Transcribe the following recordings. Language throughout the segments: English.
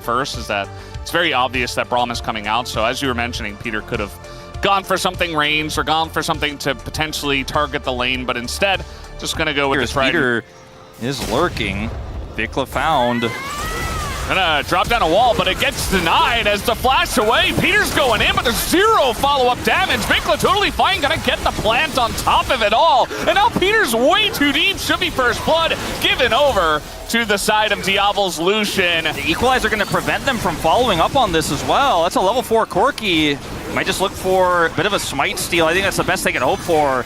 first is that it's very obvious that Braum is coming out. So as you were mentioning, Peter could have gone for something ranged or gone for something to potentially target the lane, but instead just going to go with the trident. Peter is lurking. Vikla found. Gonna drop down a wall, but it gets denied as the flash away. Peter's going in, but there's 0 follow-up damage. Vikla totally fine, gonna get the plant on top of it all. And now Peter's way too deep. Should be first blood, given over to the side of Diablo's Lucian. The equalizer gonna prevent them from following up on this as well. That's a level 4 Corki. Might just look for a bit of a smite steal. I think that's the best they can hope for.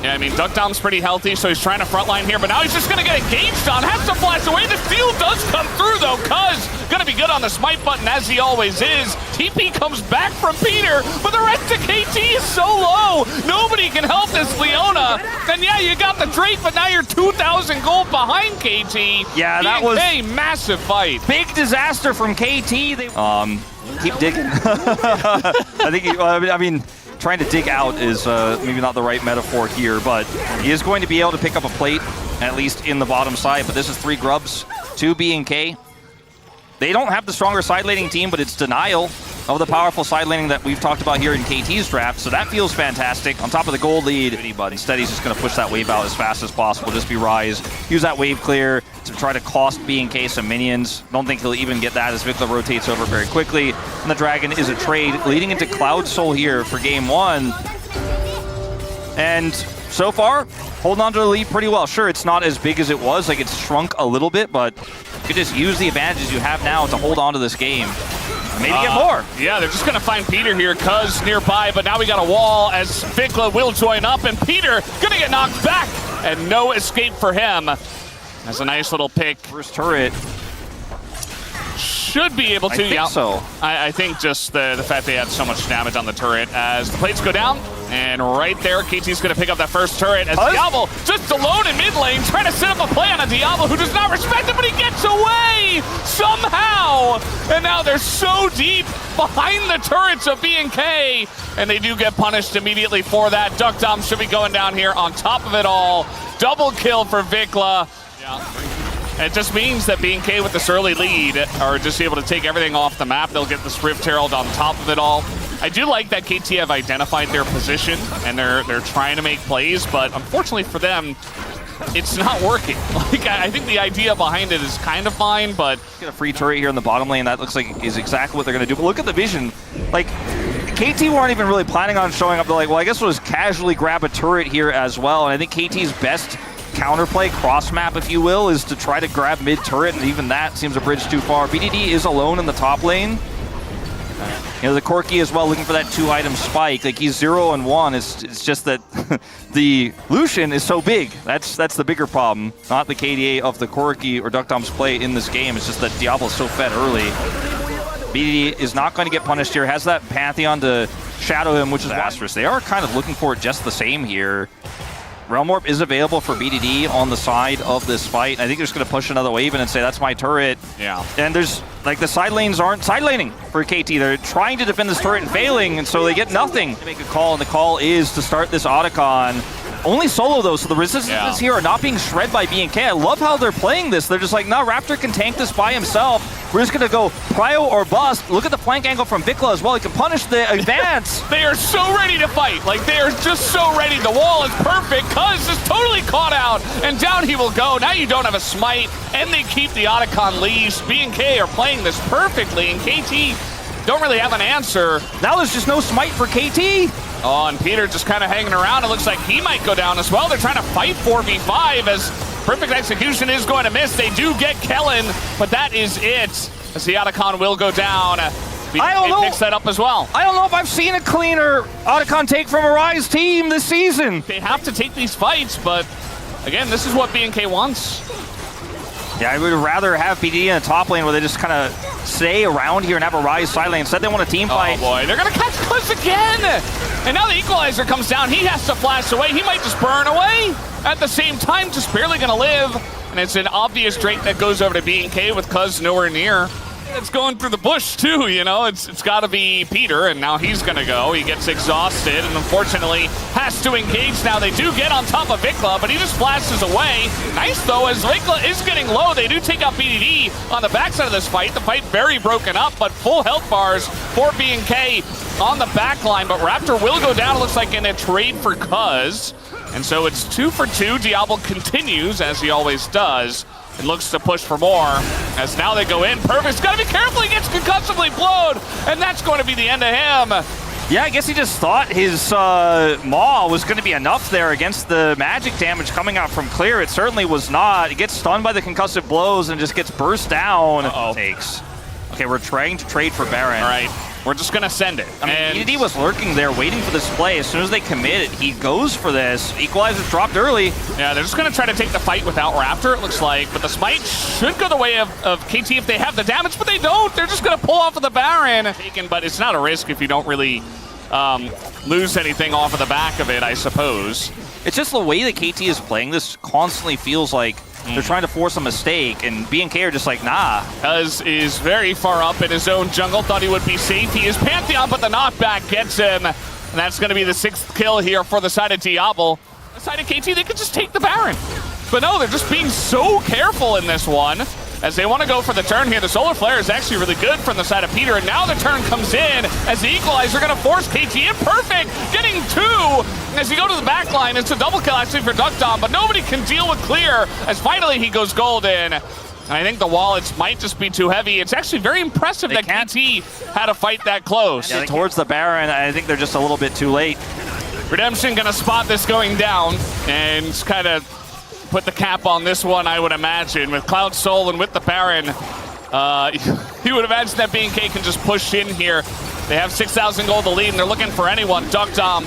Yeah, I mean, Duckdown's pretty healthy, so he's trying to frontline here, but now he's just going to get engaged on. Has to flash away. The steal does come through, though. Cuz going to be good on the smite button, as he always is. TP comes back from Peter, but the rest of KT is so low. Nobody can help this Leona. And yeah, you got the Drake, but now you're 2,000 gold behind KT. Yeah, that was a massive fight. Big disaster from KT. They keep digging. I think, I mean, trying to dig out is maybe not the right metaphor here, but he is going to be able to pick up a plate, at least in the bottom side. But this is 3 grubs, 2 BNK. They don't have the stronger side laning team, but it's denial of the powerful side laning that we've talked about here in KT's draft, so that feels fantastic. On top of the gold lead, but instead he's just going to push that wave out as fast as possible, just be Rise, use that wave clear to try to cost BNK some minions. Don't think he'll even get that as Vikla rotates over very quickly. And the Dragon is a trade leading into Cloud Soul here for game 1. And so far, holding on to the lead pretty well. Sure, it's not as big as it was, like it's shrunk a little bit, but you could just use the advantages you have now to hold on to this game. Maybe get more. Yeah, they're just going to find Peter here, Cuz nearby, but now we got a wall as Vikla will join up, and Peter going to get knocked back, and no escape for him. That's a nice little pick. First turret. Should be able to, I think so. I think just the fact they had so much damage on the turret as the plates go down, and right there, KT's going to pick up that first turret as Diablo just alone in mid lane, trying to set up a play on a Diablo who does not respect him, but he gets away somehow! And now they're so deep behind the turrets of BNK, and they do get punished immediately for that. Duck Dom should be going down here on top of it all. Double kill for Vikla. Yeah. It just means that BNK with this early lead are just able to take everything off the map. They'll get this Rift Herald on top of it all. I do like that KT have identified their position and they're trying to make plays, but unfortunately for them, it's not working. Like, I think the idea behind it is kind of fine, but get a free turret here in the bottom lane. That looks like is exactly what they're going to do. But look at the vision. Like, KT weren't even really planning on showing up. They're like, well, I guess we'll just casually grab a turret here as well. And I think KT's best counterplay, cross map if you will, is to try to grab mid turret, and even that seems a bridge too far. BDD is alone in the top lane. You know, the Corki as well, looking for that 2-item spike. Like, he's 0 and 1. It's just that the Lucian is so big. That's the bigger problem, not the KDA of the Corki or Duckdom's play in this game. It's just that Diablo's so fed early. BDD is not going to get punished here. Has that Pantheon to shadow him, which is disastrous. They are kind of looking for it just the same here. Realm Warp is available for BDD on the side of this fight. I think they're just going to push another wave in and say, that's my turret. Yeah. And there's, like, the side lanes aren't side laning for KT. They're trying to defend this turret and failing, and so they get nothing. They make a call, and the call is to start this Otacon. Only solo, though, so the resistances here are not being shred by BNK. I love how they're playing this. They're just like, no, Raptor can tank this by himself. We're just going to go prio or bust. Look at the flank angle from Vikla as well. He can punish the advance. They are so ready to fight. Like, they are just so ready. The wall is perfect. Cuz is totally caught out, and down he will go. Now you don't have a smite, and they keep the Otacon leash. BNK are playing this perfectly, and KT don't really have an answer. Now there's just no smite for KT. Oh, and Peter just kind of hanging around. It looks like he might go down as well. They're trying to fight 4v5 as perfect execution is going to miss. They do get Kellen, but that is it. As the Otacon will go down. It picks that up as well. I don't know if I've seen a cleaner Otacon take from a Rise team this season. They have to take these fights, but again, this is what BNK wants. Yeah, I would rather have BD in the top lane where they just kind of stay around here and have a Rise side lane. Instead, they want a team fight. Oh boy, they're going to catch Cuz again! And now the Equalizer comes down. He has to flash away. He might just burn away. At the same time, just barely going to live. And it's an obvious Drake that goes over to BNK with Cuz nowhere near. It's going through the bush too, you know. It's got to be Peter, and now he's going to go. He gets exhausted, and unfortunately has to engage now. They do get on top of Vikla, but he just flashes away. Nice though, as Vikla is getting low. They do take out BDD on the backside of this fight. The fight very broken up, but full health bars for BNK on the back line. But Raptor will go down, it looks like, in a trade for Cuz. And so it's 2 for 2. Diablo continues, as he always does. It looks to push for more, as now they go in. Perfect's got to be careful, he gets concussively blowed, and that's going to be the end of him. Yeah, I guess he just thought his Maw was going to be enough there against the magic damage coming out from Clear. It certainly was not. He gets stunned by the concussive blows and just gets burst down. Takes. Okay, we're trying to trade for Baron. All right, we're just going to send it. I mean, BDD was lurking there waiting for this play. As soon as they commit it, he goes for this. Equalizer's dropped early. Yeah, they're just going to try to take the fight without Raptor, it looks like. But the smite should go the way of KT if they have the damage, but they don't. They're just going to pull off of the Baron. But it's not a risk if you don't really lose anything off of the back of it, I suppose. It's just the way that KT is playing this constantly feels like they're trying to force a mistake, and BNK are just like, nah. Cuz is very far up in his own jungle, thought he would be safe. He is Pantheon, but the knockback gets him. And that's going to be the 6th kill here for the side of Diablo. The side of KT, they could just take the Baron. But no, they're just being so careful in this one, as they want to go for the turn here. The Solar Flare is actually really good from the side of Peter, and now the turn comes in as the Equalizer going to force KT in. Perfect, getting 2. As you go to the back line, it's a double kill actually for Duckdom, but nobody can deal with Clear, as finally he goes golden. And I think the wallets might just be too heavy. It's actually very impressive that KT had a fight that close. Yeah, towards the Baron, I think they're just a little bit too late. Redemption going to spot this going down and kind of put the cap on this one, I would imagine. With Cloud Soul and with the Baron, you would imagine that BNK can just push in here. They have 6,000 gold to lead, and they're looking for anyone. Duckdom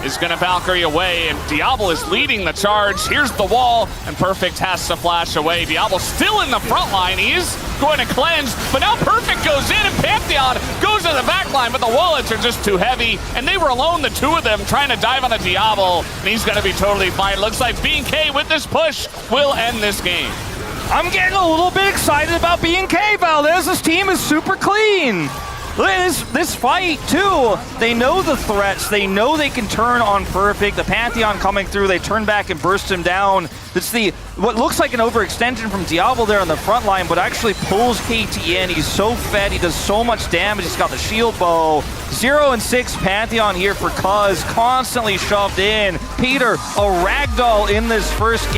is going to Valkyrie away, and Diablo is leading the charge. Here's the wall, and Perfect has to flash away. Diablo still in the front line. He's going to cleanse, but now Perfect goes in, and Pantheon goes to the back line, but the wallets are just too heavy, and they were alone, the two of them, trying to dive on the Diablo, and he's going to be totally fine. Looks like BNK with this push will end this game. I'm getting a little bit excited about BNK, Valdez. This team is super clean. Look at this fight, too. They know the threats. They know they can turn on Perfect. The Pantheon coming through. They turn back and burst him down. It's what looks like an overextension from Diablo there on the front line, but actually pulls KT in. He's so fed. He does so much damage. He's got the shield bow. 0 and 6 Pantheon here for Cuz. Constantly shoved in. Peter, a ragdoll in this first